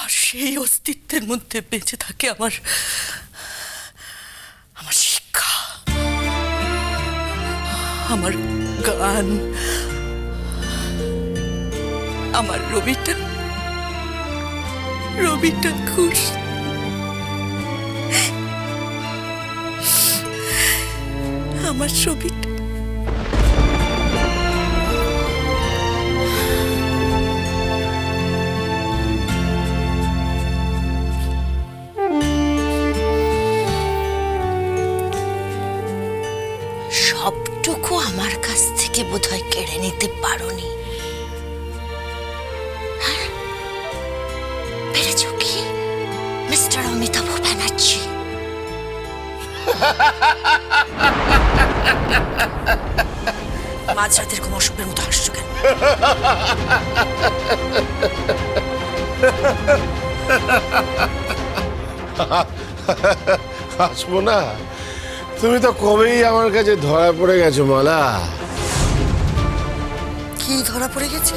আর সেই অস্তিত্বের মধ্যে বেঁচে থাকে আমার আমার শিক্ষা, আমার গান, আমার রবি ঠাকুর, আমার ছবিটা। সবটুকু আমার কাছ থেকে বোধহয় কেড়ে নিতে পারোনি। পেরেছো কি মিস্টার অমিতাভ ব্যানার্জি? মাঝরাতের ঘুম অসুখের মতো হাসছো কেন? হাসবো না? তুমি তো কবেই আমার কাছে ধরা পড়ে গেছো মালা। কি ধরা পড়ে গেছে?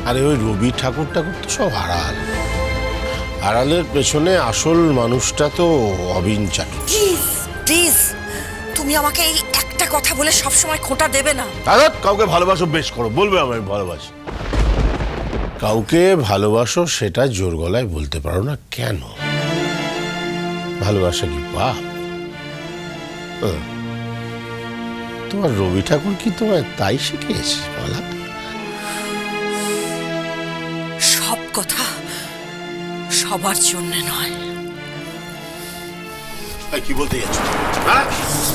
আরে ওই রবি ঠাকুর তো সব আড়াল। আড়ালের পেছনে আসল মানুষটা তো অবিন চ্যাটার্জি। প্লিজ তুমি আমাকে এই একটা কথা বলে সবসময় খোঁটা দেবে না। দাদা, কাউকে ভালোবাসো বেশ করো, বলবে আমি ভালোবাসি। কাউকে ভালোবাসো সেটা জোর গলায় বলতে পারো না কেন? ভালোবাসা কি পাপ? তোমার রবি ঠাকুর কি তোমায় তাই শিখিয়েছে বলা? সব কথা সবার জন্য নয়। কি বলতে যাচ্ছ?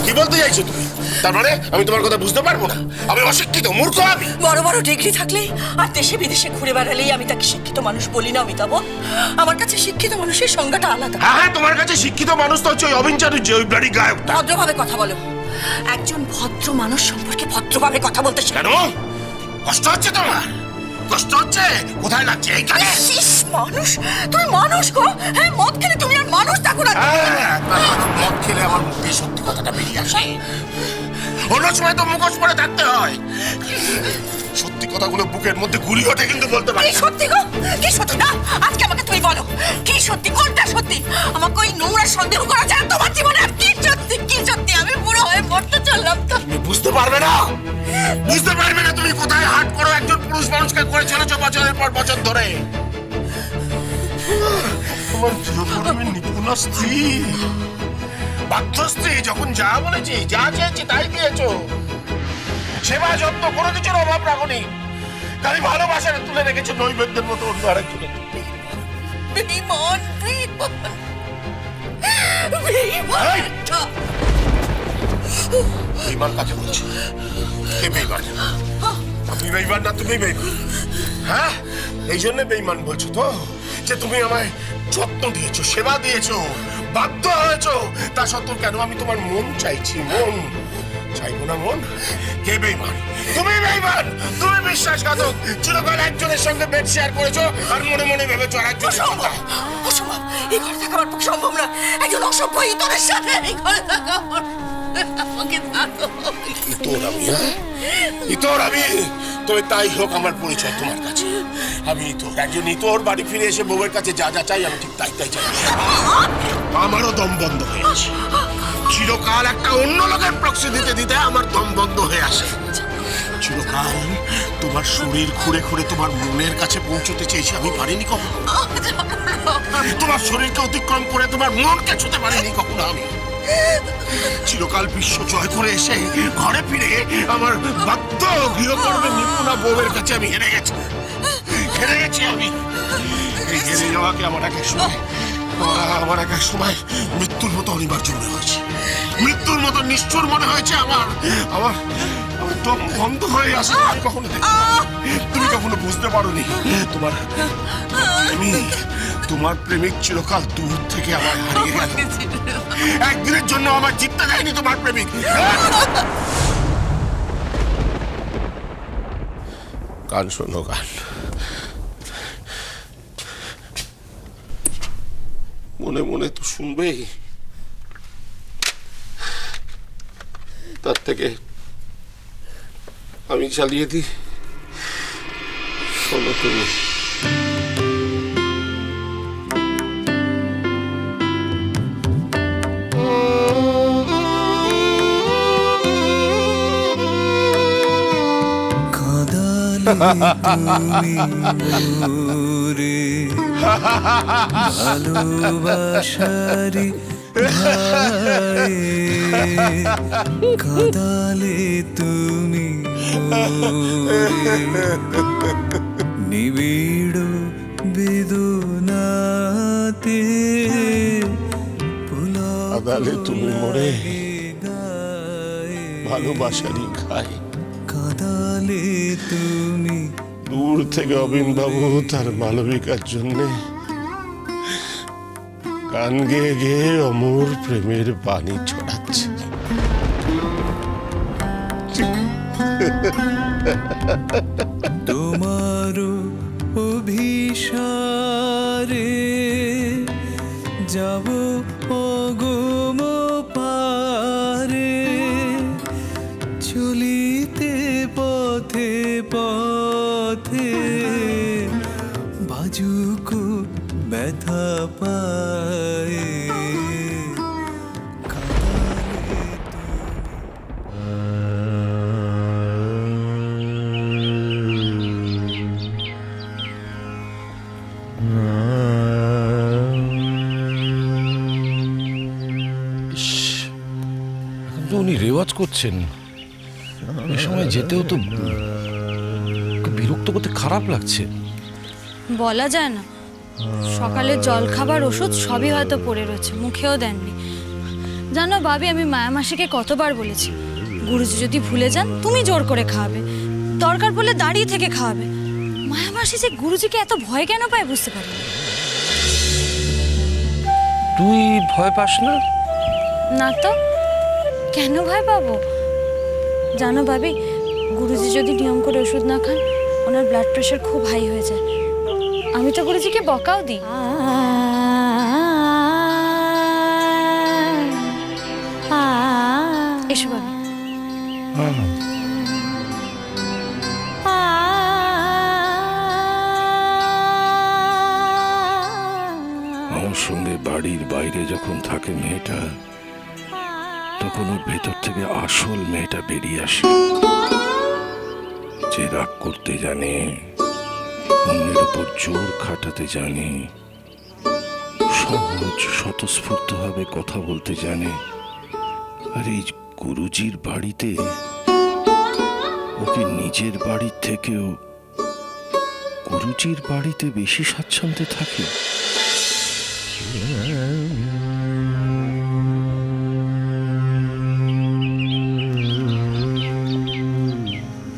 কি বলতে চাইছো তুমি? তার মানে আমি তোমার কথা বুঝতে পারবো না? আমি অশিক্ষিত, মূর্খ আমি? বড় বড় ডিগ্রি থাকলেই আর দেশে বিদেশে ঘুরে বেড়ালেই আমি তাকে শিক্ষিত মানুষ বলি না অমিতাভ। আমার কাছে শিক্ষিত মানুষের সংজ্ঞাটা আলাদা। হ্যাঁ, তোমার কাছে শিক্ষিত মানুষ তো হচ্ছে ওই অবিন চ্যাটার্জি, ওই ব্লাডি গায়কটা। ভদ্রভাবে কথা বলো। একজন ভদ্র মানুষ সম্পর্কে ভদ্রভাবে কথা বলতে শেখো। কেন কষ্ট হচ্ছে তোমার? কষ্ট হচ্ছে? কোথায় লাগছে? এইখানে? মানুষ? তুমি মানুষ গো? হ্যাঁ, মদ খেলে তুমি আর মানুষ থাকো না। মদ খেলে আমার মুখে সত্যি কথাটা বেরিয়ে আসে। অন্য সময় তো মুখোশ পরে থাকতে হয়। সত্যি কথাগুলো বুকের মধ্যে গুলি ওঠে কিন্তু বলতে পারি। কি সত্যি গো? কি সত্যি না? আজকে আমাকে তুমি বলো, কি সত্যি, কোনটা সত্যি? আমাকে ওই নোংরা সন্দেহ করা যায় তোমার জীবনে? কি সত্যি, কি সত্যি? আমি বুড়ো হয়ে মরতে চললাম তো। তুমি বুঝতে পারবে না, বুঝতে পারবে না তুমি কোথায় হাট করো একজন পুরুষ মানুষকে করে চলেছো বছরের পর বছর ধরে। তোমার চিরকর্মী নিপুণ স্ত্রী, বাধ্য স্ত্রী, যখন যা বলেছি, যা চেয়েছি তাই দিয়েছো। সেবা যত্ন কোনো কিছুর অভাব রাখোনি। খালি ভালোবাসাটা তুলে রেখেছো নৈবেদ্যের মতো অন্য আরেকজনের। বেঈমান, বেঈমান, বেঈমান। বেঈমান কাকে বলছো? কে বেঈমান? আমি বেঈমান না তুমি বেঈমান? হ্যাঁ, এই জন্য বেঈমান বলছো তো, যে তুমি আমায় যত্ন দিয়েছো, সেবা দিয়েছো, বাধ্য হয়েছো। তা সত্ত্বেও কেন আমি তোমার মন চাইছি? মন চাইবো না? মন? কে বেঈমান? তুমি বেঈমান, তুমি বিশ্বাসঘাতক। চিরকাল একজনের সঙ্গে বেড শেয়ার করেছো আর মনে মনে ভেবেছো আরেকজনের সঙ্গে। অসম্ভব, এই ঘরে থাকা আমার পক্ষে সম্ভব না। একজন অসভ্য ইতরের সাথে এই ঘরে থাকা আমার আমাকে ইতর আমি? হ্যাঁ, ইতর আমি? তবে তাই হোক, আমার পরিচয় তোমার কাছে। আমি ইতর, একজন ইতর বাড়ি ফিরে এসে বউয়ের কাছে যা যা চাই আমি ঠিক তাই তাই চাই। আমারও দম বন্ধ হয়ে আসে। চিরকাল একটা অন্য লোকের প্রক্সি দিতে দিতে আমার দম বন্ধ হয়ে আসে। চিরকাল তোমার শরীর খুঁড়ে খুঁড়ে তোমার মনের কাছে পৌঁছতে চেয়েছি, আমি পারিনি কখনো। তোমার শরীরকে অতিক্রম করে তোমার মনকে ছুঁতে পারিনি কখনো আমি। চিরকাল বিশ্ব জয় করে এসে ঘরে ফিরে আমার বাধ্য গৃহকর্মে নিপুণা বউয়ের কাছে আমি হেরে গেছি। আমি এই হেরে যাওয়াকে আমার এক সময় মৃত্যুর মতো অনিবার্য মনে হয়েছে। মৃত্যুর মতো নিষ্ঠুর মনে হয়েছে আমার। আমার দম বন্ধ হয়ে আসে। তুমি কখনো বুঝতে পারোনি তোমার প্রেমিক চিরকাল দূর থেকে আমার হারিয়ে গেল। একদিনের জন্য আমার জিততে দেয়নি তোমার প্রেমিক। গান শোনো, গান। মনে মনে তো শুনবেই, তার থেকে আমি চালিয়ে দিই। শোনো তুমি। ভালোবাসারি কাঁদালে তুমি নিবিড় বেদনাতে কাঁদালে তুমি মোরে ভালোবাসারই খাই। কাঁদালে তুমি দূর থেকে অবিন বাবু তার মালবিকার জন্য গান গেয়ে গেয়ে অমর প্রেমের বাণী ছড়াচ্ছে। তোমার অভিসারে যাব অগম পারে চলিতে পথে পথে বাজুক ব্যথা পায় এখন তো উনি রেওয়াজ করছেন, এই সময় যেতেও তো বিরক্ত করতে খারাপ লাগছে। বলা যায় না, সকালে জল খাবার ওষুধ সবই হয়তো পড়ে রয়েছে, মুখেও দেননি। জানো ভাবি, আমি মায়া মাসিকে কতবার বলেছি গুরুজি যদি ভুলে যান তুমি জোর করে খাওয়াবে, দরকার পড়লে দাঁড়িয়ে থেকে খাওয়াবে। মায়া মাসি যে গুরুজিকে এত ভয় কেন পায় বুঝতে পারি না। তুই ভয় পাস না? না তো, কেন ভয় পাবো? জানো ভাবি, গুরুজি যদি নিয়ম করে ওষুধ না খান ওনার ব্লাড প্রেশার খুব হাই হয়ে যায়। আমি তো গুরুজিকে বকাও দিই। এসো ভাবি। আমার সঙ্গে বাড়ির বাইরে যখন থাকে মেয়েটা, তখন ওর ভেতর থেকে আসল মেয়েটা বেরিয়ে আসে, যে রাগ করতে জানে, অন্যের উপর জোর খাটাতে জানে, সহজ স্বতঃস্ফূর্ত ভাবে কথা বলতে জানে। আর এই গুরুজির বাড়িতে ওকে নিজের বাড়ির থেকেও গুরুজির বাড়িতে বেশি স্বাচ্ছন্দ্যে থাকে।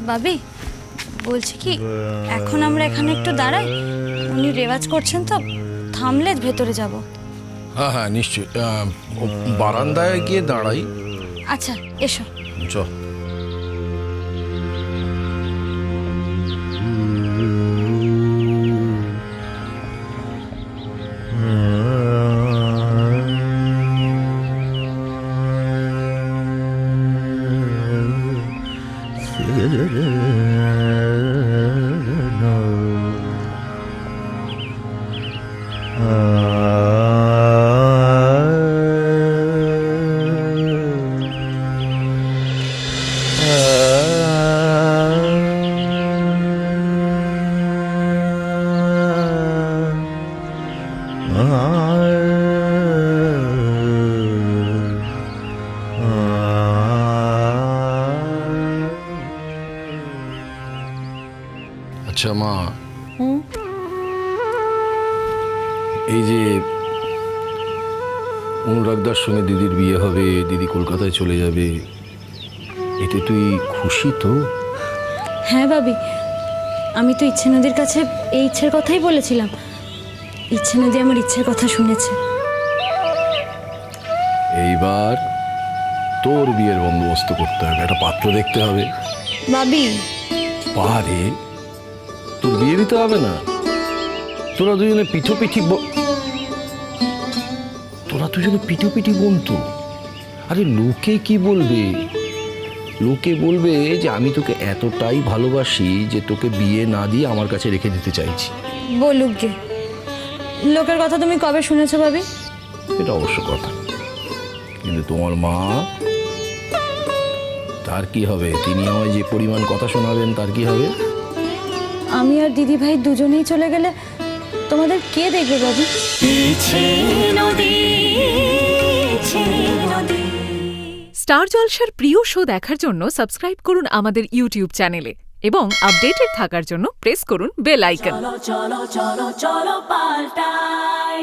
ভাবি বলছি কি, এখন আমরা এখানে একটু দাঁড়াই, উনি রেওয়াজ করছেন তো, থামলে ভেতরে যাব। হ্যাঁ হ্যাঁ নিশ্চয়ই, বারান্দায় গিয়ে দাঁড়াই। আচ্ছা এসো। চ। আচ্ছা মা, এই যে অনুরাগদার সঙ্গে দিদির বিয়ে হবে, দিদি কলকাতায় চলে যাবে, এতে তুই খুশি তো? হ্যাঁ ভাবি, আমি তো ইচ্ছে নদীর কাছে এই ইচ্ছের কথাই বলেছিলাম। ইচ্ছে নদী আমার ইচ্ছের কথা শুনেছে। এইবার তোর বিয়ের বন্দোবস্ত করতে হবে, একটা পাত্র দেখতে হবে। ভাবি পারে তোর বিয়ে দিতে হবে না? তোরা দুজনে পিঠোপিঠি বন্ধু। আরে লোকে কি বলবে? লোকে বলবে যে আমি তোকে এতটাই ভালোবাসি যে তোকে বিয়ে না দিয়ে আমার কাছে রেখে দিতে চাইছি। বলুক গে, লোকের কথা তুমি কবে শুনেছো ভাবি? এটা অবশ্য কথা, কিন্তু তোমার মা, তার কি হবে? তিনি আমায় যে পরিমাণ কথা শোনাবেন তার কি হবে? আমি আর দিদি ভাই দুজনেই চলে গেলে তোমাদের কে দেখবে ভাবি? স্টার জলসার প্রিয় শো দেখার জন্য সাবস্ক্রাইব করুন আমাদের ইউটিউব চ্যানেলে এবং আপডেটেড থাকার জন্য প্রেস করুন বেল আইকন। চলো চলো চলো চলো পাল্টাই।